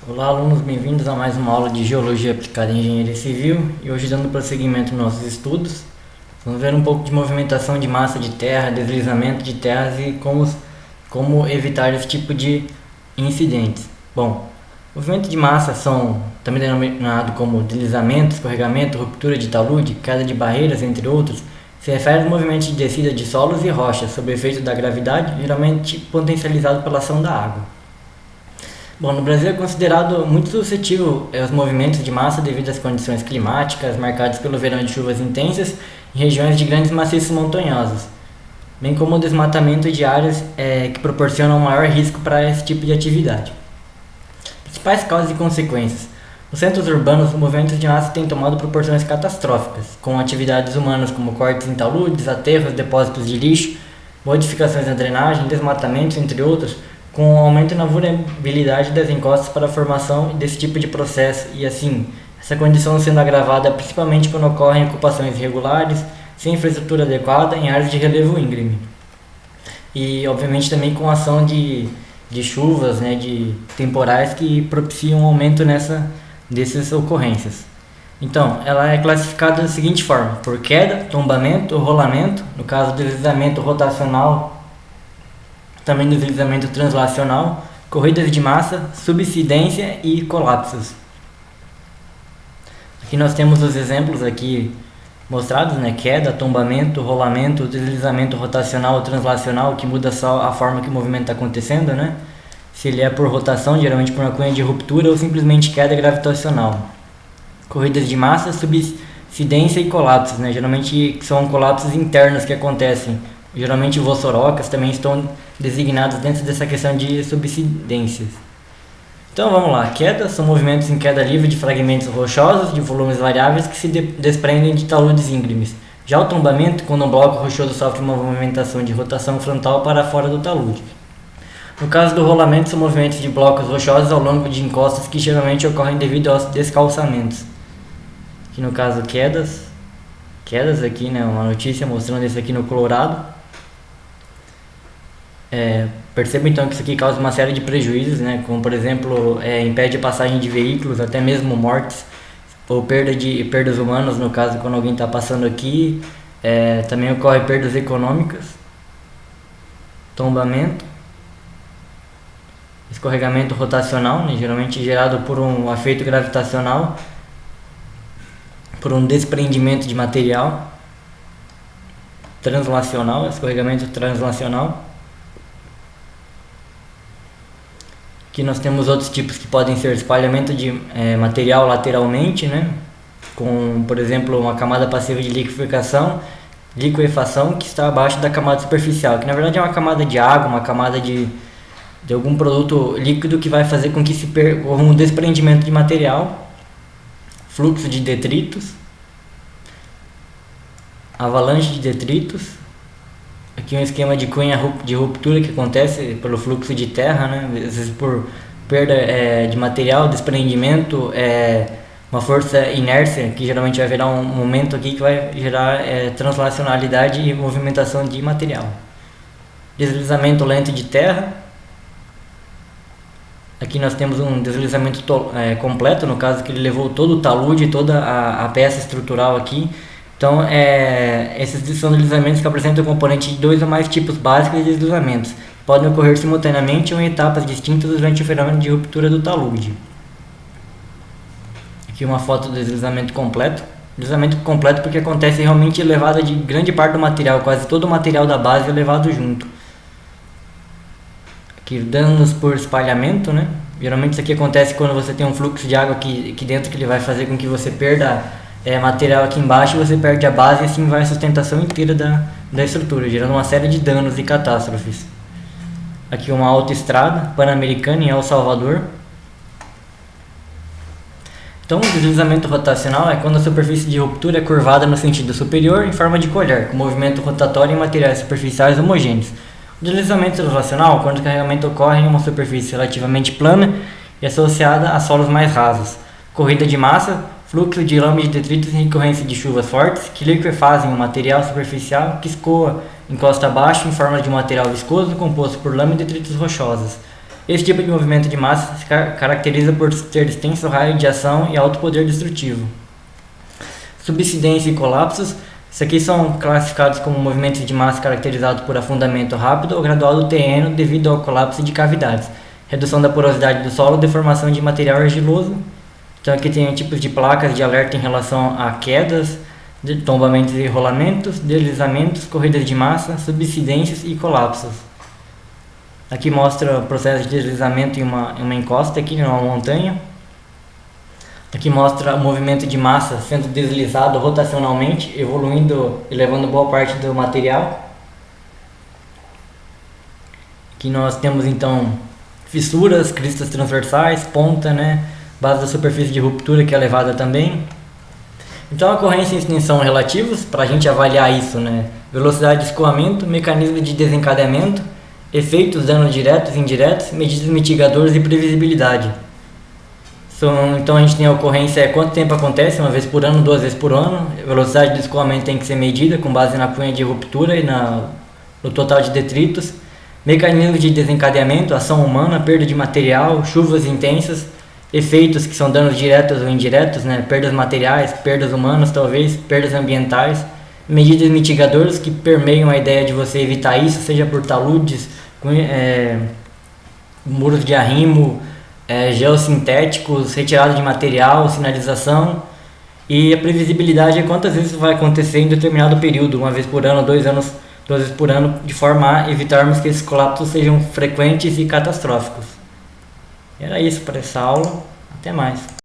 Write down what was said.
Olá, alunos, bem-vindos a mais uma aula de Geologia aplicada em Engenharia Civil. E hoje, dando prosseguimento aos nossos estudos, vamos ver um pouco de movimentação de massa de terra, deslizamento de terras e como evitar esse tipo de incidentes. Bom, movimentos de massa são também denominados como deslizamento, escorregamento, ruptura de talude, queda de barreiras, entre outros. Se refere aos movimentos de descida de solos e rochas sob efeito da gravidade, geralmente potencializado pela ação da água. Bom, no Brasil é considerado muito suscetível aos movimentos de massa devido às condições climáticas marcadas pelo verão de chuvas intensas em regiões de grandes maciços montanhosos, bem como o desmatamento de áreas que proporcionam maior risco para esse tipo de atividade. Principais causas e consequências. Nos centros urbanos, os movimentos de massa têm tomado proporções catastróficas, com atividades humanas como cortes em taludes, aterros, depósitos de lixo, modificações na drenagem, desmatamentos, entre outros, com um aumento na vulnerabilidade das encostas para a formação desse tipo de processo e, assim, essa condição sendo agravada principalmente quando ocorrem ocupações irregulares, sem infraestrutura adequada em áreas de relevo íngreme. E, obviamente, também com a ação de chuvas, de temporais que propiciam um aumento dessas ocorrências. Então, ela é classificada da seguinte forma: por queda, tombamento, rolamento, no caso deslizamento rotacional, também deslizamento translacional, corridas de massa, subsidência e colapsos. Aqui nós temos os exemplos aqui mostrados, queda, tombamento, rolamento, deslizamento rotacional ou translacional, que muda só a forma que o movimento está acontecendo, Se ele é por rotação, geralmente por uma cunha de ruptura, ou simplesmente queda gravitacional. Corridas de massa, subsidência e colapsos, Geralmente são colapsos internos que acontecem. Geralmente vossorocas também estão designados dentro dessa questão de subsidências. Então vamos lá, quedas são movimentos em queda livre de fragmentos rochosos de volumes variáveis que se desprendem de taludes íngremes. Já o tombamento, quando um bloco rochoso sofre uma movimentação de rotação frontal para fora do talude. No caso do rolamento, são movimentos de blocos rochosos ao longo de encostas que geralmente ocorrem devido aos descalçamentos. Aqui no caso quedas aqui, uma notícia mostrando isso aqui no Colorado. Perceba então que isso aqui causa uma série de prejuízos, como por exemplo impede a passagem de veículos, até mesmo mortes ou perdas humanas, no caso quando alguém está passando aqui. Também ocorre perdas econômicas, tombamento, escorregamento rotacional, geralmente gerado por um efeito gravitacional, por um desprendimento de material, translacional, escorregamento translacional. Aqui nós temos outros tipos que podem ser espalhamento de material lateralmente, com, por exemplo, uma camada passiva de liquefação que está abaixo da camada superficial, que na verdade é uma camada de água, uma camada de algum produto líquido que vai fazer com que se perca um desprendimento de material, fluxo de detritos, avalanche de detritos. Aqui um esquema de cunha de ruptura que acontece pelo fluxo de terra, às vezes por perda de material, desprendimento, uma força inércia que geralmente vai virar um momento aqui que vai gerar translacionalidade e movimentação de material. Deslizamento lento de terra. Aqui nós temos um deslizamento completo, no caso que ele levou todo o talude, toda a peça estrutural aqui. Então, esses são deslizamentos que apresentam componente de 2 ou mais tipos básicos de deslizamentos. Podem ocorrer simultaneamente ou em etapas distintas durante o fenômeno de ruptura do talude. Aqui uma foto do deslizamento completo. Deslizamento completo porque acontece realmente levada de grande parte do material, quase todo o material da base é levado junto. Aqui danos por espalhamento, Geralmente isso aqui acontece quando você tem um fluxo de água aqui dentro que ele vai fazer com que você perda material aqui embaixo, você perde a base e assim vai a sustentação inteira da estrutura, gerando uma série de danos e catástrofes. Aqui uma autoestrada pan-americana em El Salvador. Então, o deslizamento rotacional é quando a superfície de ruptura é curvada no sentido superior em forma de colher, com movimento rotatório em materiais superficiais homogêneos. O deslizamento translacional, quando o carregamento ocorre em uma superfície relativamente plana e associada a solos mais rasos. Corrida de massa, fluxo de lama de detritos em recorrência de chuvas fortes que liquefazem o material superficial que escoa encosta abaixo em forma de um material viscoso composto por lama e detritos rochosos. Esse tipo de movimento de massa se caracteriza por ter extenso raio de ação e alto poder destrutivo. Subsidência e colapsos. Isso aqui são classificados como movimentos de massa caracterizados por afundamento rápido ou gradual do terreno devido ao colapso de cavidades, redução da porosidade do solo, deformação de material argiloso. Então aqui tem tipos de placas de alerta em relação a quedas, de tombamentos e rolamentos, deslizamentos, corridas de massa, subsidências e colapsos. Aqui mostra o processo de deslizamento em uma encosta aqui numa montanha. Aqui mostra o movimento de massa sendo deslizado rotacionalmente, evoluindo e levando boa parte do material. Aqui nós temos então fissuras, cristas transversais, ponta, base da superfície de ruptura que é elevada também. Então a corrência e extensão relativos, para a gente avaliar isso, velocidade de escoamento, mecanismo de desencadeamento, efeitos, danos diretos e indiretos, medidas mitigadoras e previsibilidade. Então a gente tem a ocorrência, quanto tempo acontece, uma vez por ano, 2 vezes por ano. A velocidade de escoamento tem que ser medida com base na cunha de ruptura e no total de detritos. Mecanismo de desencadeamento, ação humana, perda de material, chuvas intensas, efeitos que são danos diretos ou indiretos, perdas materiais, perdas humanas talvez, perdas ambientais. Medidas mitigadoras que permeiam a ideia de você evitar isso, seja por taludes, muros de arrimo, geossintéticos, retirada de material, sinalização. E a previsibilidade é quantas vezes isso vai acontecer em determinado período, uma vez por ano, 2 vezes por ano, de forma a evitarmos que esses colapsos sejam frequentes e catastróficos. Era isso para essa aula. Até mais.